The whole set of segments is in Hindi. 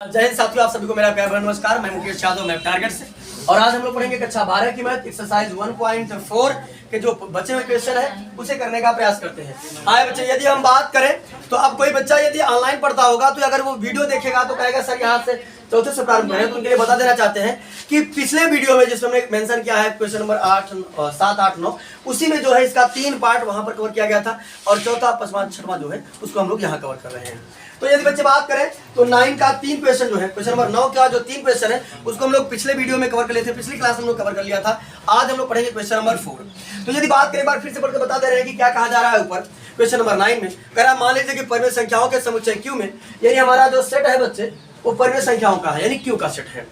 जय हिंद साथियों, आप सभी को मेरा प्यार भरा नमस्कार। मैं मुकेश यादव, मैं टारगेट से। और आज हम लोग पढ़ेंगे कक्षा 12 की मैथ एक्सरसाइज 1.4 के जो बचे हुए क्वेश्चन है उसे करने का प्रयास करते हैं। आए बच्चे, यदि हम बात करें तो अब कोई बच्चा यदि ऑनलाइन पढ़ता होगा तो अगर वो वीडियो देखेगा तो कहेगा सर यहाँ से चौथे से प्रारंभ करें। तो उनके लिए बता देना चाहते हैं कि पिछले वीडियो में जिसमें हमने मेंशन किया है क्वेश्चन नंबर 7, 8, 9, उसी में जो है इसका 3 पार्ट वहां पर कवर किया गया था और चौथा, पांचवा, छठवां जो है उसको हम लोग यहाँ कवर कर रहे हैं। तो यदि बच्चे बात करें तो 9 का 3 क्वेश्चन जो है, क्वेश्चन नंबर 9 का जो 3 क्वेश्चन है उसको हम लोग पिछले वीडियो में कवर कर लिए थे, पिछली क्लास में हम लोग कवर कर लिया था। आज हम लोग पढ़ेंगे क्वेश्चन नंबर 4। तो यदि बात करें, बार फिर से पढ़ के बता दे रहे हैं कि क्या कहा जा रहा है ऊपर क्वेश्चन नंबर 9 में। अगर आप मान लीजिए कि परिमेय संख्याओं के समुच्चय क्यू में, यानी हमारा जो सेट है बच्चे वो परिमेय संख्याओं का है, यानी क्यू का सेट है।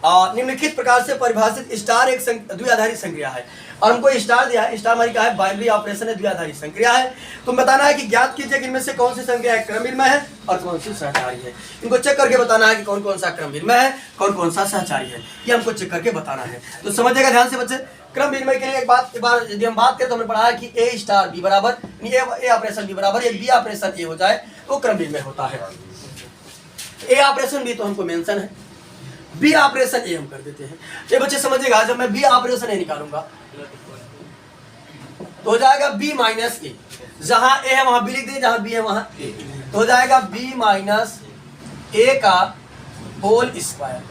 निम्नलिखित प्रकार से परिभाषित स्टार एक द्विआधारी संक्रिया है। और हमको स्टार दिया है, स्टार हमारी क्या है, बाइनरी ऑपरेशन है, द्विआधारी संक्रिया है। तो बताना है कि ज्ञात कीजिए कि इनमें से कौन सी संक्रिया क्रम विनिमय है और कौन सी सहचारी है। इनको चेक करके बताना है कि कौन कौन सा क्रम विनिमय है, कौन कौन सा सहचारी है, ये हमको चेक करके बताना है। तो समझिएगा ध्यान से बच्चे। क्रम विनिमय के लिए एक बार यदि हम बात करें तो हमने पढ़ा है कि ए स्टार बी बराबर, ए ऑपरेशन बी बराबर बी ऑपरेशन ए हो जाए तो क्रम विनिमय होता है। ए ऑपरेशन बी तो हमको मेंशन है, बी ऑपरेशन ए हम कर देते हैं। ये बच्चे समझिएगा, जब मैं बी ऑपरेशन ए निकालूंगा तो हो जाएगा बी माइनस ए। जहां ए है वहां बी लिख दीजिए, जहां बी है वहां ए। तो हो जाएगा बी माइनस ए का होल स्क्वायर,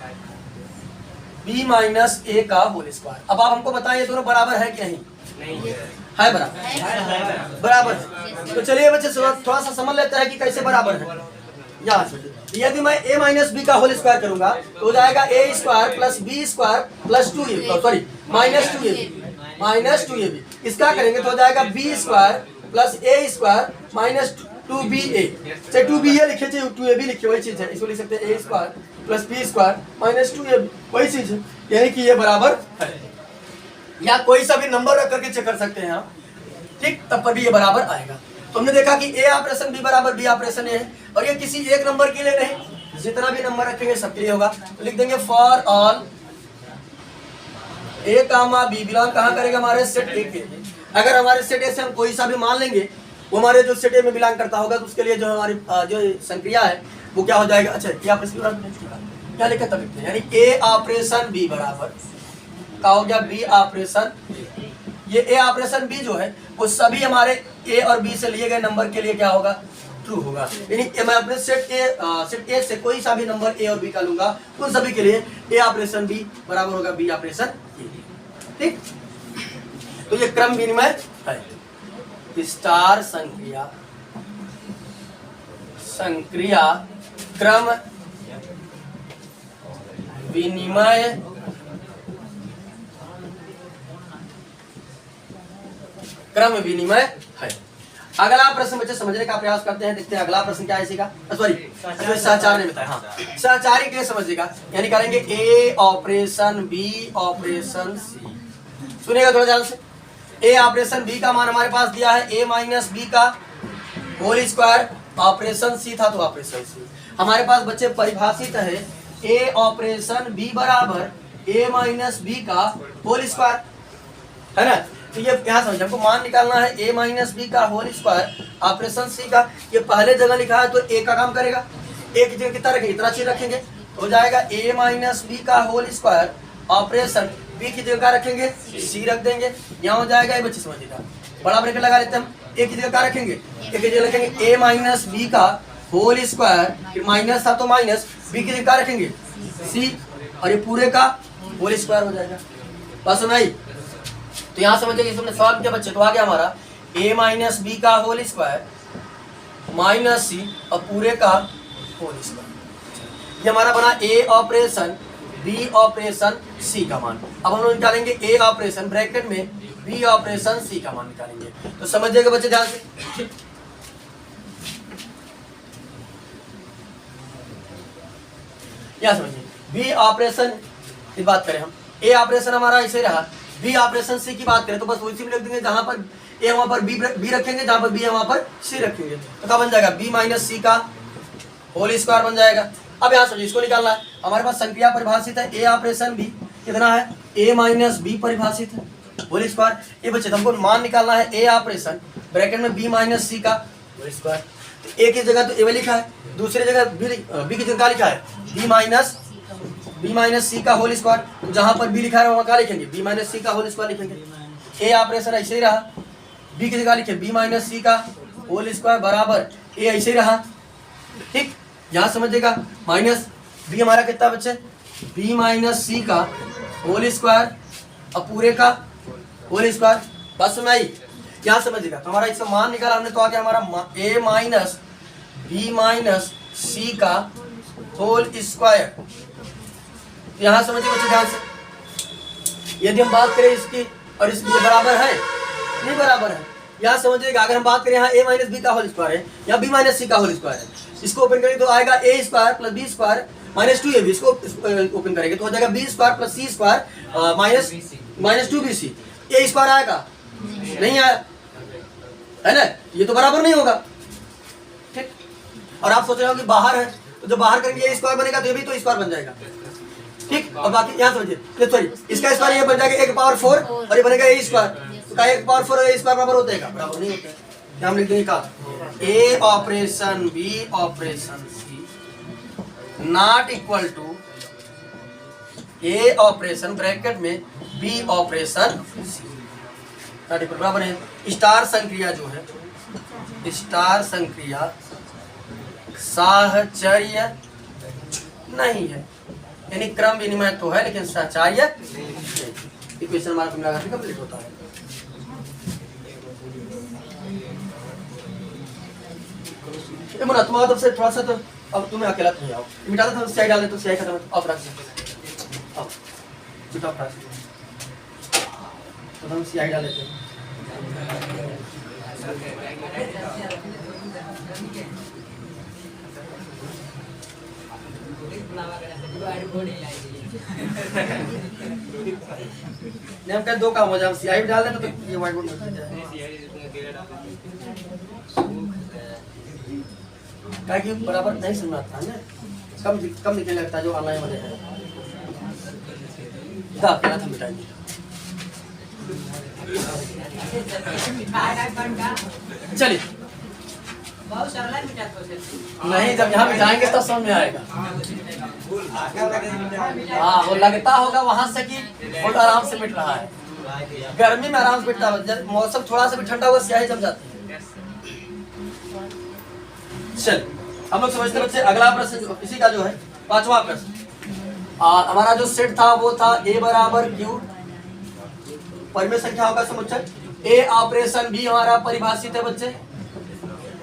बी माइनस ए का होल स्क्वायर। अब आप हमको बताइए दोनों बराबर है कि नहीं? है बराबर, बराबर है। तो चलिए बच्चे थोड़ा सा समझ लेते हैं कि कैसे बराबर है। यहाँ से यदि मैं a माइनस बी का होल स्क्वायर करूंगा तो हो जाएगा a square plus B square plus 2a, sorry minus 2ab। इसका करेंगे तो हो जाएगा b square plus a square minus 2ba। चाहे 2ba लिखे चाहे 2ab लिखे, वही चीज है। इसको लिख सकते हैं a square plus b square minus 2ab, वही चीज है। यानी कि ये बराबर है। या कोई सा भी नंबर रख करके चेक कर सकते हैं आप, ठीक, तब पर भी ये बराबर आएगा। तो हमने देखा कि ए ऑपरेशन बी बराबर बी ऑपरेशन ए है, और ये किसी एक नंबर के लिए नहीं, जितना भी नंबर रखेंगे सबके लिए होगा। तो लिख देंगे for all a comma b belong कहाँ करेगा, हमारे सेट ए के। अगर हमारे सेट ए से हम कोई सा भी मान लेंगे वो हमारे जो सेट ए में बिलोंग करता होगा तो उसके लिए जो हमारी जो संक्रिया है वो क्या हो जाएगा। अच्छा, ए ऑपरेशन क्या लिखा तब लिखते हैं, यानी ए ऑपरेशन बी बराबर का हो गया बी ऑपरेशन। ये ए ऑपरेशन बी जो है वो सभी हमारे ए और बी से लिए गए नंबर के लिए क्या होगा, ट्रू होगा। यानी मैं अपने सेट ए से कोई सा भी नंबर ए और बी का लूंगा उन सभी के लिए ए ऑपरेशन बी बराबर होगा बी ऑपरेशन ए, ठीक। तो ये क्रम विनिमय है। स्टार संक्रिया क्रम विनिमय है। अगला प्रश्न बच्चे समझने का प्रयास करते हैं, देखते हैं अगला प्रश्न क्या है इसी का। सॉरी, सहचार ने बताया। हाँ, सहचारी के लिए समझिएगा, यानी करेंगे ए ऑपरेशन बी ऑपरेशन सी। सुनिएगा थोड़ा ध्यान से। ए ऑपरेशन बी का मान हमारे पास दिया है ए माइनस बी का होल स्क्वायर, ऑपरेशन सी था तो ऑपरेशन सी। हमारे पास बच्चे परिभाषित है ए ऑपरेशन बी बराबर ए माइनस बी का होल स्क्वायर, है ना। तो ये यहाँ समझ, हमको मान निकालना है ए माइनस बी का होल स्क्वायर ऑपरेशन सी का। ये पहले जगह लिखा है तो ए का काम करेगा, ए की जगह कितना रखेंगे, इतना चीज रखेंगे। तो हो जाएगा ए माइनस बी का होल स्क्वायर ऑपरेशन बी की जगह रखेंगे सी रख देंगे। यहाँ हो जाएगा, ये बच्चे समझिएगा, बड़ा ब्रैकेट लगा लेते हैं हम। ए की जगह क्या रखेंगे, ए की जगह रखेंगे ए माइनस बी का होल स्क्वायर, फिर माइनस था तो माइनस, बी की जगह क्या रखेंगे सी, और ये पूरे का होल स्क्वायर हो जाएगा। बस सुनाई। तो यहाँ समझिए हमने सॉल्व किया बच्चे, तो आ गया हमारा a माइनस बी का होल स्क्वायर माइनस सी और पूरे का होल स्क्वायर। ये हमारा बना a operation b operation c का मान। अब हम लोग निकालेंगे a ऑपरेशन ब्रैकेट में b ऑपरेशन c का मान निकालेंगे। तो समझिएगा बच्चे ध्यान से। यहाँ समझिए b ऑपरेशन की बात करें हम, a ऑपरेशन हमारा ऐसे रहा, बी ऑपरेशन सी की बात करें तो बस उसी में लिख देंगे, जहां पर ए वहां पर बी रखेंगे, जहां पर बी है वहां पर सी रखेंगे। तो क्या बन जाएगा, बी माइनस सी का होल स्क्वायर बन जाएगा। अब यहाँ समझिए, इसको निकालना है। हमारे पास संक्रिया परिभाषित है ए ऑपरेशन बी, कितना है ए माइनस बी परिभाषित है होल स्क्वायर। ये बच्चे हमको मान निकालना है ए ऑपरेशन ब्रैकेट में बी माइनस सी का होल स्क्वायर। ए की जगह तो ए लिखा है, दूसरी जगह बी की जगह क्या लिखा है, बी माइनस सी का होल स्क्वायर। तो जहां पर बी लिखा है वहां क्या लिखेंगे, बी माइनस सी का होल स्क्वायर लिखेंगे। ए ऑपरेशन ऐसे ही रहा, बी की जगह लिखे बी माइनस सी का होल स्क्वायर बराबर ए ऐसे ही रहा। ठीक, यहाँ समझिएगा माइनस बी हमारा कितना बच्चे, बी माइनस सी का होल स्क्वायर और पूरे का होल स्क्वायर। बात समझ आई, यहाँ समझिएगा। तो हमारा इसका मान निकाला हमने, तो आ गया हमारा ए माइनस बी माइनस सी का होल स्क्वायर। यहाँ समझिए बच्चे ध्यान से, यदि हम बात करें इसकी और इसके बराबर है, नहीं बराबर है। यहाँ समझिएगा, अगर हम बात करें यहाँ ए माइनस बी का होल स्क्वायर है या बी माइनस सी का होल स्क्वायर है, इसको ओपन करेंगे तो आएगा A square plus B square minus 2ab। इसको ओपन करेंगे तो हो जाएगा B square plus C square minus 2bc। A square आएगा, नहीं आया है ना, ये तो बराबर नहीं होगा। ठीक, और आप सोच रहे हो कि बाहर है, तो जब बाहर करेंगे ये स्क्वायर बनेगा तो ये भी तो स्क्वायर बन जाएगा। ठीक, और बाकी यहाँ समझिए, सॉरी इसका स्क्वायर ये बन जाएगा 1 पावर 4 और ये बनेगा ए स्क्वायर। तो क्या 1 पावर 4 और ए स्क्वायर बराबर होते हैं, बराबर नहीं होते हैं। हम लिख देंगे का A operation B operation C not equal to A operation bracket में B operation C not equal बराबर है। स्टार संक्रिया जो है, स्टार संक्रिया साहचर्य नहीं है, यानी क्रम विनिमय तो है लेकिन साहचर्य इक्वेशन हमारा फॉर्मूला कंप्लीट होता है। मुन्ना तुम आओ से थोड़ा सा, तो अब तुम्हें अकेला तुम आओ, मिटा दो, स्याही डाल दे तो स्याही खत्म, ऑफ रख दे, अब चिट ऑफ रख, तो हम स्याही डाल देते हैं। नहीं हम कह दो काम हो जाए, हम स्याही डाल दें तो ये व्हाइट बोर्ड मिल जाए, क्या कि बराबर नहीं समझ आता है ना, कम निकलने लगता है जो ऑनलाइन वाले हैं। क्या था मिटाएंगे, चलिए नहीं, जब यहाँ मिटाएंगे तब समझ में आएगा। हाँ, वो लगता होगा वहां से कि बहुत आराम से मिट रहा है, गर्मी में आराम से मिटता है, मौसम थोड़ा सा भी ठंडा हुआ स्याही जम जाती है। चल हम लोग समझते बच्चे, अगला प्रश्न इसी का जो है 5वां प्रश्न। हमारा जो सेट था वो था ए बराबर क्यू, परिमेय संख्याओं का समुच्चय। ए ऑपरेशन बी हमारा परिभाषित है बच्चे,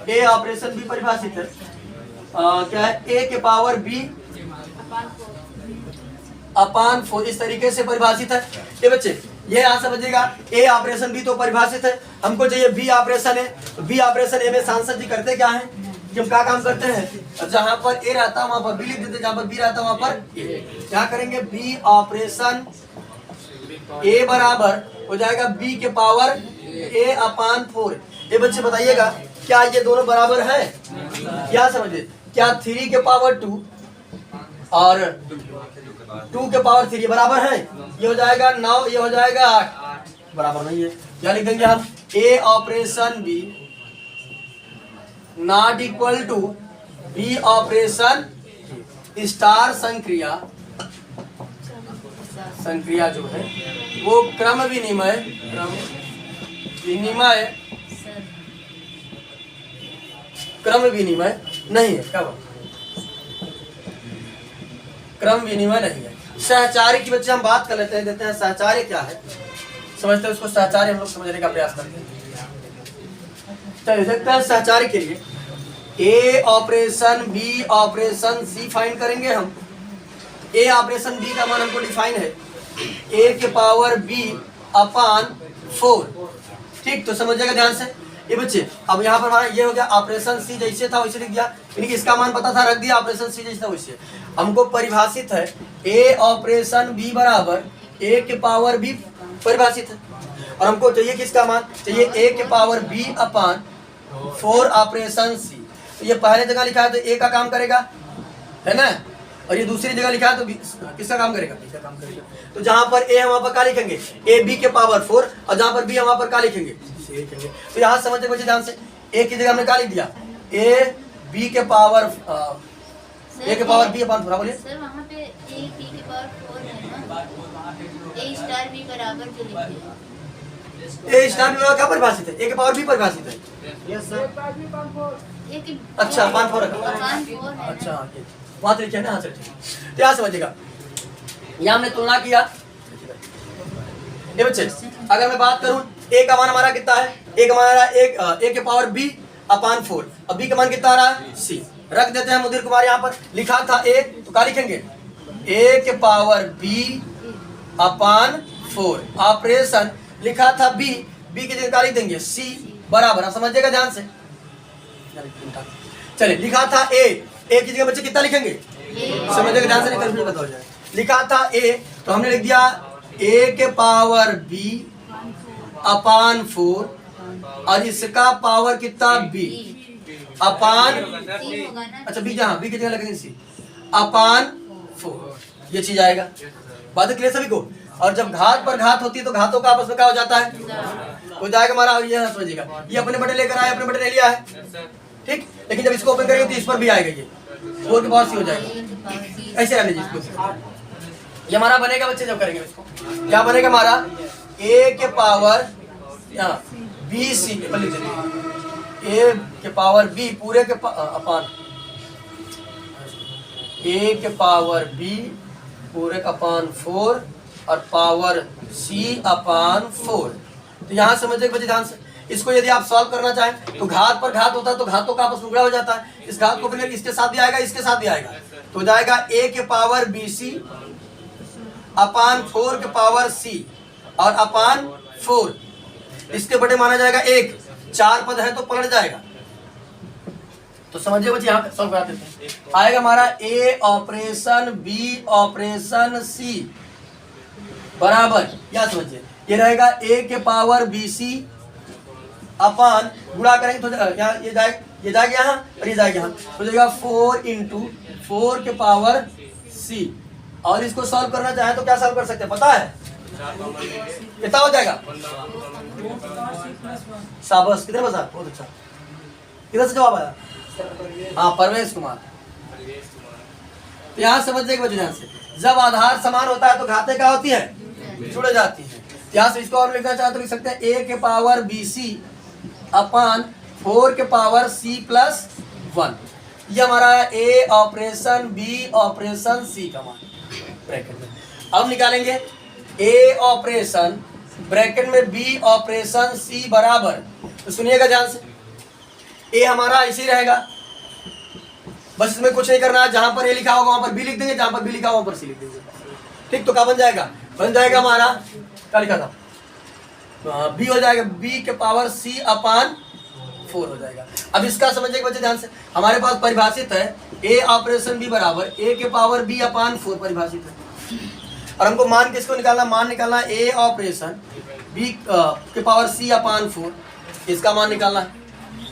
ए ऑपरेशन बी परिभाषित है, क्या है, ए के पावर बी अपान 4, इस तरीके से परिभाषित है। ये बच्चे ये आप समझिएगा, ए ऑपरेशन बी तो परिभाषित है, हमको चाहिए बी ऑपरेशन है। बी ऑपरेशन ए में सांसद जी करते क्या है कि हम क्या काम करते हैं, जहां पर ए रहता है वहां पर बी लिख देते, जहां पर बी रहता है वहां पर ए। क्या करेंगे, बी ऑपरेशन ए बराबर हो जाएगा बी के पावर ए अपान 4। ये बच्चे बताइएगा क्या ये दोनों बराबर है, क्या समझे, क्या 3 के पावर 2 और 2 के पावर 3 बराबर है, ये हो जाएगा 9, ये हो जाएगा 8, बराबर नहीं है। क्या लिख देंगे हम, A operation B not equal to B operation star संक्रिया जो है वो क्रम विनिमय नहीं है। क्या क्रम विनिमय नहीं है। सहचार्य की बच्चे हम बात कर लेते हैं, देते हैं सहचार्य क्या है, समझते हैं उसको। सहचार्य हम लोग समझने का प्रयास करते हैं। चलिए देखते हैं सहचार्य के लिए ए ऑपरेशन बी ऑपरेशन सी फाइंड करेंगे हम। ए ऑपरेशन बी का मान हमको डिफाइन है ए के पावर बी अपान 4। ठीक, तो समझिएगा ध्यान से ये बच्चे। अब यहाँ पर हमारा ये हो गया ऑपरेशन सी जैसे था वैसे लिख दिया, यानी कि इसका मान पता था रख दिया, ऑपरेशन सी जैसे था वैसे। हमको परिभाषित है ए ऑपरेशन बी बराबर ए के पावर बी परिभाषित है, और हमको चाहिए किसका मान, चाहिए ए के पावर बी अपान 4 ऑपरेशन सी। तो ये पहले जगह लिखा है तो ए का काम करेगा, है ना, और ये दूसरी जगह लिखा है तो किसका काम करेगा, बी का काम करेगा। तो जहां पर ए हम वहां पर क्या लिखेंगे, ए बी के पावर 4, और जहां पर बी हम वहां पर क्या लिखेंगे, सी लिखेंगे। तो यहाँ समझते बच्चे ध्यान से, ए की जगह हमने क्या लिख दिया, ए बी के पावर ए के पावर बी अपान 4, बोलिए सर वहाँ पे ए बी के पावर 4 है ना, ए स्टार बी बराबर जो लिखे हैं। ए स्टार बी क्या परिभाषित है? ए के पावर बी परिभाषित है। Yes sir. ए के अच्छा अपान 4 रखा अपान 4 है अच्छा ना। वहाँ तो लिखे है ना, हाँ सर ठीक। तो यहाँ समझिएगा, यहाँ हमने तुलना किया। ये बच्चे अगर मैं बात करूं ए का मान हमारा कितना है? ए का मान आ रहा है ए के पावर बी अपान 4, अब बी का मान कितना आ रहा है? सी। रख देते हैं मुदीर कुमार, यहाँ पर लिखा था ए, तो क्या लिखेंगे? ए के पावर बी अपान 4, ऑपरेशन लिखा था बी, बी की जगह क्या लिख देंगे? सी बराबर। आप समझिएगा ध्यान से। चलिए लिखा था ए की जगह बच्चे कितना लिखेंगे? समझिएगा ध्यान से, नहीं कंफ्यूज बताओ जाए। लिखा था ए, तो हमने लिख दिया ए के पावर बी अपान 4 और इसका पावर कितना? बी अपान, सी होगा ना। अच्छा बी जहाँ बी की जगह लगेंगे सी अपान 4, ये चीज आएगा। बात क्लियर सभी को? और जब घात पर घात होती है तो घातों का आपस में क्या हो जाता है? हो जाएगा हमारा। और ये समझिएगा, ये अपने बटे लेकर आए, अपने बटे ले लिया है, ठीक। लेकिन जब इसको ओपन करेंगे तो इस पर भी आएगा, ये 4 के पावर सी हो जाएगा। ऐसे रहने दीजिए इसको। ये हमारा बनेगा बच्चे जब करेंगे इसको, क्या बनेगा हमारा? ए के पावर बी सी, ए के पावर बी पूरे के अपान ए के पावर बी पूरे का अपान 4 और पावर सी अपान 4। तो यहाँ समझिए बच्चे ध्यान से, इसको यदि आप सॉल्व करना चाहें तो घात पर घात होता है तो घातों का आपस में उगड़ा हो जाता है। इस घात को फिर इसके साथ भी आएगा, इसके साथ भी आएगा, तो हो जाएगा ए के पावर बी सी अपान 4 के पावर सी और अपान 4, इसके बटे माना जाएगा 1, 4 पद है तो पलट जाएगा। तो समझिए बच्चे यहाँ सॉल्व करा देते हैं। आएगा हमारा ए ऑपरेशन बी ऑपरेशन सी बराबर, या समझिए ये रहेगा ए के पावर बी सी अपान, गुणा करेंगे तो यहाँ ये जाएगा यहाँ और ये जाएगा यहाँ, तो जाएगा 4 इंटू 4 के पावर सी। और इसको सॉल्व करना चाहे तो क्या सॉल्व कर सकते हैं पता है? कितना हो जाएगा? शाबाश, कितने बचा? बहुत अच्छा, किधर से जवाब आया? हाँ परवेश कुमार। तो यहाँ समझिए बच्चे ध्यान से, जब आधार समान होता है तो घातें क्या होती है? जुड़ जाती है। यहाँ से इसको और लिखना चाहे तो लिख सकते हैं ए के पावर बी सी अपान 4 के पावर सी प्लस 1। ये हमारा ए ऑपरेशन बी ऑपरेशन सी का मान ब्रैकेट में। अब निकालेंगे ए ऑपरेशन ब्रैकेट में बी ऑपरेशन सी बराबर, तो सुनिएगा ध्यान से, ए हमारा ऐसे ही रहेगा, बस इसमें कुछ नहीं करना है, जहां पर ए लिखा होगा वहां पर बी लिख देंगे, जहां पर बी लिखा होगा वहां पर सी लिख देंगे, ठीक। तो क्या बन जाएगा? बन जाएगा हमारा, क्या लिखा था? बी हो जाएगा बी के पावर सी अपान 4 हो जाएगा। अब इसका समझिए बच्चे ध्यान से, हमारे पास परिभाषित है ए ऑपरेशन बी बराबर ए के पावर बी अपान 4 परिभाषित है, और हमको मान किसको निकालना? मान निकालना ए ऑपरेशन बी के पावर सी अपान 4, इसका मान निकालना है,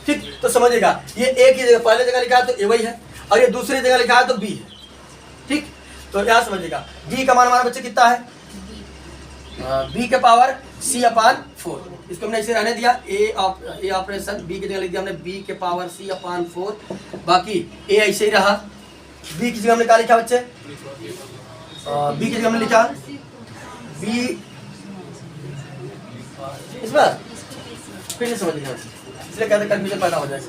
ठीक। तो समझिएगा ये ए की जगह पहले जगह लिखा है तो ए वही है, और ये दूसरी जगह लिखा है तो बी है, ठीक। तो यहाँ समझिएगा बी का मान हमारा बच्चे कितना है? बी के पावर सी अपान 4, इसको हमने ऐसे रहने दिया। ए ऑपरेशन बी की जगह लिख दिया हमने बी के पावर सी अपान 4, बाकी ए ऐसे ही रहा। बी की जगह हमने क्या लिखा बच्चे? बी की जगह हमने लिखा बी, इस बार फिर नहीं समझ ध्यान से, इसलिए कहते कंफ्यूजन पैदा हो जाए।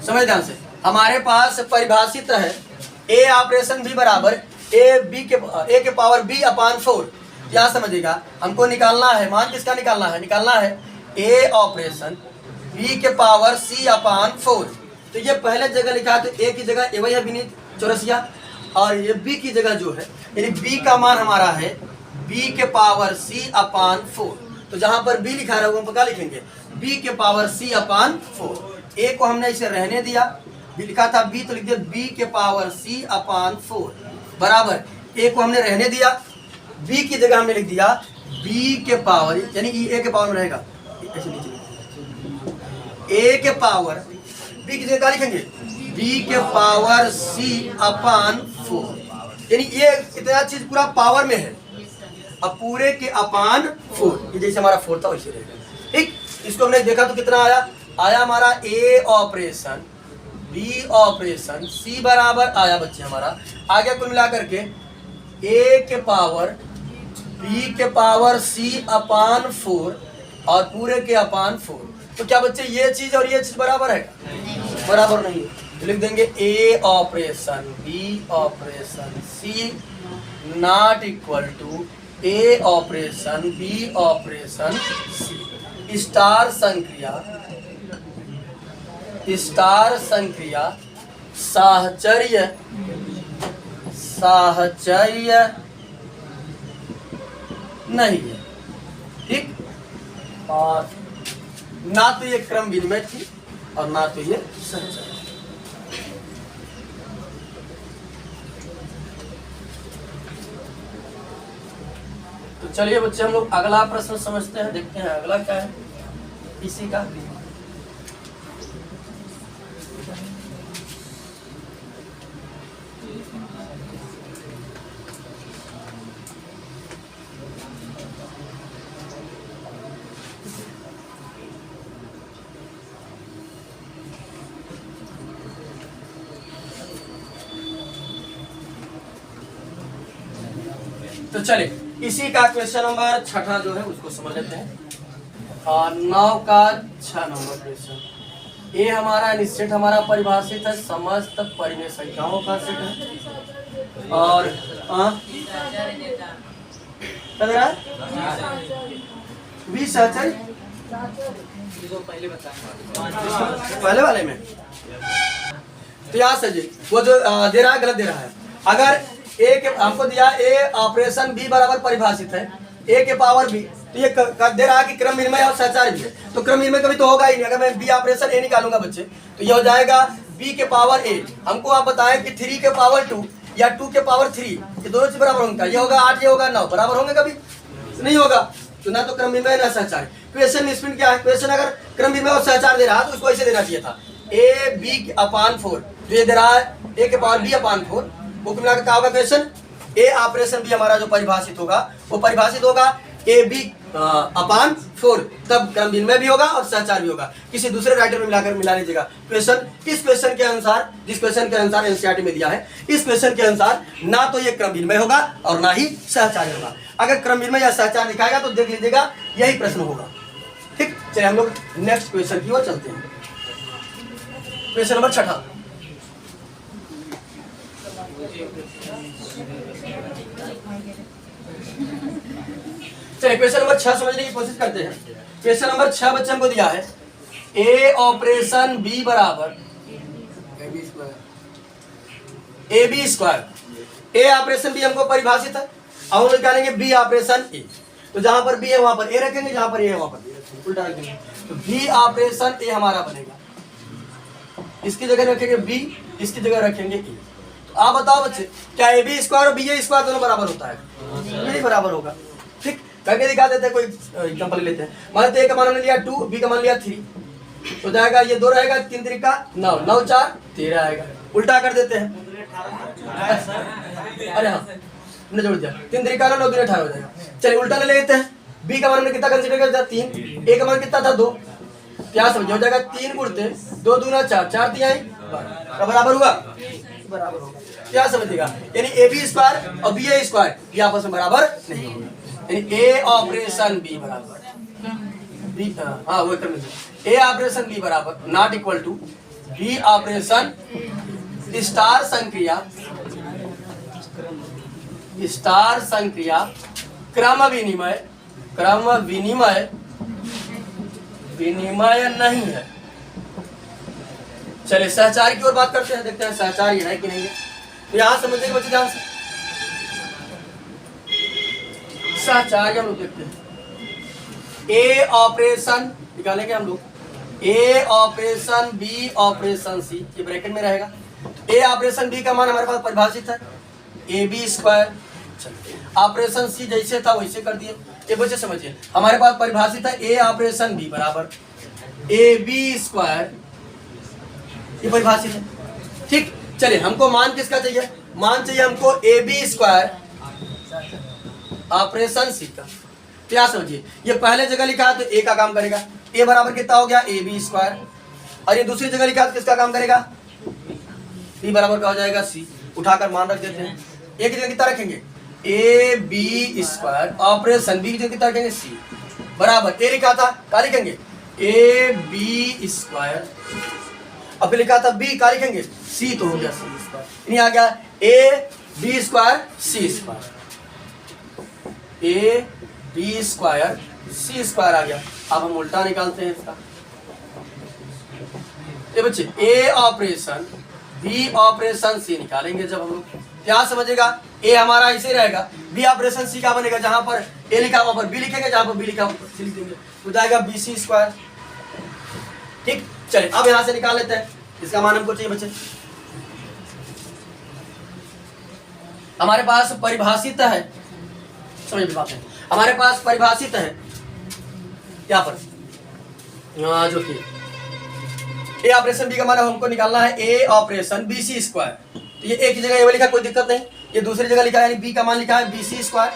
समझ ध्यान से, हमारे पास परिभाषित है ए ऑपरेशन बी बराबर ए के पावर बी अपान 4। यहाँ समझिएगा हमको निकालना है मान, किसका निकालना है? निकालना है ए ऑपरेशन बी के पावर सी अपान 4। तो ये पहले जगह लिखा है तो ए की जगह ए वही है विनीत चौरसिया, और ये बी की जगह जो है यानी बी का मान हमारा है बी के पावर सी अपान 4। तो जहां पर बी लिखा है वो क्या लिखेंगे? बी के पावर सी अपान 4। ए को हमने इसे रहने दिया, बी लिखा था बी तो लिख दिया बी के पावर सी अपान 4 बराबर, ए को हमने रहने दिया, बी की जगह हमने लिख दिया बी के पावर, यानी ए के पावर में रहेगा ऐसे नीचे, ए के पावर बी की जगह क्या लिखेंगे? बी के पावर सी अपान 4, यानी ये इतना चीज पूरा पावर में है, अब पूरे के अपान 4, ये जैसे हमारा 4 था वैसे रहेगा, ठीक। इसको हमने देखा तो कितना आया? आया हमारा ए ऑपरेशन बी ऑपरेशन सी बराबर आया बच्चे हमारा आगे कुल मिला करके ए के पावर बी के पावर सी अपान 4 और पूरे के अपान 4। तो क्या बच्चे ये चीज और ये चीज बराबर है? बराबर नहीं है। तो लिख देंगे A operation B operation C not equal to A operation B operation C. Star संक्रिया साहचर्य नहीं है, ठीक। और ना तो ये क्रम विनिमय थी और ना तो ये संचय। तो चलिए बच्चे हम लोग अगला प्रश्न समझते हैं, देखते हैं अगला क्या है इसी का। तो चलिए इसी का क्वेश्चन नंबर 6 जो है उसको समझ लेते हैं। और 9 का 6 नंबर क्वेश्चन। ये हमारा निश्चित हमारा परिभाषित है समस्त परिमेय संख्याओं का सेट है। और पहले वाले में तो यहाँ से जी वो जो दे रहा है गलत दे रहा है। अगर ए के हमको दिया ए ऑपरेशन बी बराबर परिभाषित है ए के पावर बी, तो ये दे रहा है कि क्रम विनिमय और सहचार्य भी है। तो क्रम विनिमय कभी तो होगा ही नहीं। अगर मैं बी ऑपरेशन ए निकालूंगा बच्चे तो ये हो जाएगा बी के पावर ए। हमको आप बताएं कि 3 के पावर 2 या 2 के पावर 3 ये दोनों चीज बराबर होंगे। ये होगा 8 ये होगा 9 बराबर होंगे कभी नहीं होगा। तो ना तो क्रम विनिमय ना सहचार्य। क्वेश्चन निष्पन्न क्या है? क्वेश्चन अगर क्रम विनिमय और सहचार्य दे रहा है तो उसको ऐसे देना चाहिए था ए बी अपान 4। जो ये दे रहा है ए के पावर बी अपान 4 वो मिला क्या होगा क्वेश्चन ए ऑपरेशन बी हमारा जो परिभाषित होगा वो परिभाषित होगा ए बी अपान 4, तब क्रम विनिमय भी होगा और सहचार्य भी होगा। किसी दूसरे राइटर में मिलाकर मिला लीजिएगा क्वेश्चन। इस क्वेश्चन के अनुसार जिस क्वेश्चन के अनुसार एनसीईआरटी में दिया है इस क्वेश्चन के अनुसार ना तो ये क्रम विनिमय होगा और ना ही सहचार्य होगा। अगर क्रम विनिमय या सहचार्य दिखाएगा तो देख लीजिएगा यही प्रश्न होगा, ठीक। चलिए हम लोग नेक्स्ट क्वेश्चन की ओर चलते हैं। Question number 6। चलिए क्वेश्चन नंबर 6 समझने की कोशिश करते हैं। क्वेश्चन नंबर 6 बच्चे हमको दिया है ए ऑपरेशन बी बराबर a B square. A operation b हमको परिभाषित है और हम लोग निकालेंगे बी ऑपरेशन ए। तो जहां पर बी है वहां पर ए रखेंगे, जहां पर ए है वहां पर बी रखेंगे, उल्टा रखेंगे। तो बी ऑपरेशन ए हमारा बनेगा, इसकी जगह रखेंगे बी, इसकी जगह रखेंगे ए। तो आप बताओ बच्चे क्या ए बी स्क्वायर और बी ए स्क्वायर दोनों बराबर होता है? नहीं बराबर होगा, ठीक। करके दिखा देते हैं, कोई एग्जांपल लेते हैं। मान लेते हैं ए का मान हमने लिया 2, बी का मान लिया 3, तो जाएगा ये 2 रहेगा, 3 त्रिका 9, 9 4 13 आएगा। उल्टा कर देते हैं, अरे हाँ हमने जोड़ दिया, 3 त्रिका 9, 9 दूनी 18 हो जाएगा। चलिए उल्टा ले लेते हैं। बी का मान हमने कितना कंसीडर किया था? 3। ए का मान कितना था? 2। क्या समझ हो जाएगा? 3 गुणते 2 दूना 4, 4 तिहाई बराबर हुआ, बराबर होगा। क्या समझिएगा? यानी ए बी स्क्वायर और बी ए स्क्वायर ये आपस में बराबर नहीं होगा। यानी ए ऑपरेशन बी बराबर बी, हाँ वो कर लीजिए, ए ऑपरेशन बी बराबर not equal to B operation star संक्रिया क्रम विनिमय नहीं है। चलिए सहचार्य की ओर बात करते हैं, देखते हैं सहचार्य है कि नहीं है। तो यहां समझिएगा बच्चे ध्यान से, सहचार्य हम लोग देखते हैं। ए ऑपरेशन निकालेंगे हम लोग, ए ऑपरेशन बी ऑपरेशन सी, ये ब्रैकेट में रहेगा। ए ऑपरेशन बी का मान हमारे पास परिभाषित है A B square. Operation C जैसे था वैसे कर दिए। ये बच्चे समझिए हमारे पास परिभाषित है ए ऑपरेशन बी बराबर ए बी स्क्वायर, ये परिभाषित है, ठीक। चलिए हमको मान किसका चाहिए? मान चाहिए हमको A B square operation C का। क्या समझिए ये पहले जगह लिखा है तो ए का काम करेगा, ए बराबर कितना हो गया? A B square. और ये दूसरी जगह लिखा है तो किसका काम करेगा? बी बराबर का हो जाएगा सी, उठाकर मान रख देते हैं। ए की जगह कितना रखेंगे, a B square operation b की जगह कितना रखेंगे सी बराबर, ए लिखा था क्या लिखेंगे ए बी स्क्वायर, अब लिखा था बी क्या लिखेंगे सी, तो हो गया सी स्क्वायर, आ गया A B square C square, A B square C square आ गया। अब हम उल्टा निकालते हैं इसका, ये बच्चे A operation B operation C निकालेंगे जब हम लोग, क्या समझेगा, ए हमारा ऐसे रहेगा, बी ऑपरेशन सी का बनेगा, जहां पर ए लिखा वहां पर बी लिखेंगे, जहां पर बी लिखा वहां पर सी लिखेंगे, हो जाएगा बी सी स्क्वायर। ठीक, चलिए अब यहां से निकाल लेते हैं, इसका मान हमको चाहिए बच्चे, हमारे पास परिभाषित है, समझ बात है, हमारे पास परिभाषित है क्या पर जो कि ए ऑपरेशन बी का मान हमको निकालना है A operation B C square, तो ये ए की जगह ये लिखा कोई दिक्कत नहीं, ये दूसरी जगह लिखा है यानी बी का मान लिखा है बी सी स्क्वायर,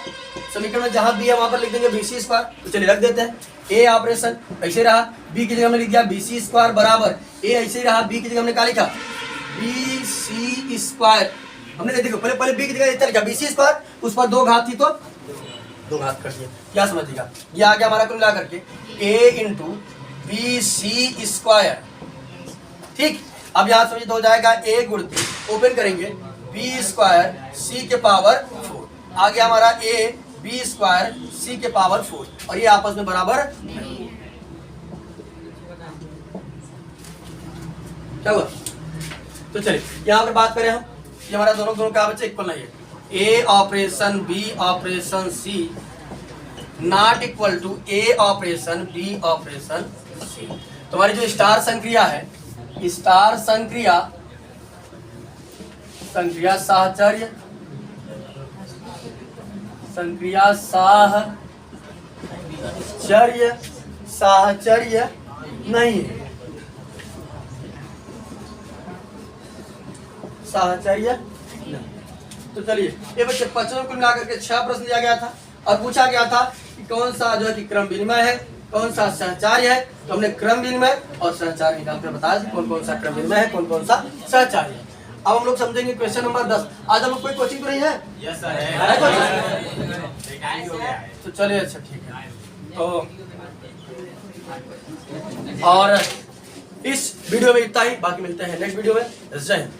समीकरण में जहां बी है वहां पर लिख देंगे बी सी स्क्वायर, तो चलिए रख देते हैं ए ऑपरेशन ऐसे रहा, बी की जगह हमने लिख दिया बी सी स्क्वायर बराबर ए ऐसे रहा, बी की जगह हमने क्या लिखा बी सी स्क्वायर, हमने देखो पहले बी की जगह इतना लिखा बी सी स्क्वायर, उस पर दो घात थी तो दो घात कर दिया, क्या समझिएगा, ये आ गया हमारा कुल मिला करके ए इंटू बी सी स्क्वायर। ठीक, अब यहाँ समझिए तो हो जाएगा ए गुणती ओपन करेंगे बी स्क्वायर सी के पावर 4, आ गया हमारा ए बी स्क्वायर सी के पावर 4, और ये आपस में बराबर क्या हुआ। तो चलिए यहाँ पर बात करें हम, ये हमारा दोनों का बच्चे इक्वल नहीं है, A operation B operation C not equal to A operation B operation C. तुम्हारी जो स्टार संक्रिया है, स्टार संक्रिया संक्रिया साहचर्य संक्रिया साहचर्य नहीं है, साहचर्य नहीं। तो चलिए ये बच्चे 55 को मिला करके 6 प्रश्न दिया गया था और पूछा गया था कि कौन सा जो है कि क्रम विनिमय है, कौन सा सहचार्य है, तो हमने क्रम विनिमय और सहचार्य निकाल कर बताया कौन कौन सा क्रम विनिमय है, कौन कौन सा सहचार्य है। अब हम लोग समझेंगे क्वेश्चन नंबर 10। आज हम लोग कोई कोचिंग तो नहीं है? यस सर है। तो चलिए अच्छा ठीक है, तो और इस वीडियो में इतना ही, बाकी मिलते हैं नेक्स्ट वीडियो में। जय हिंद।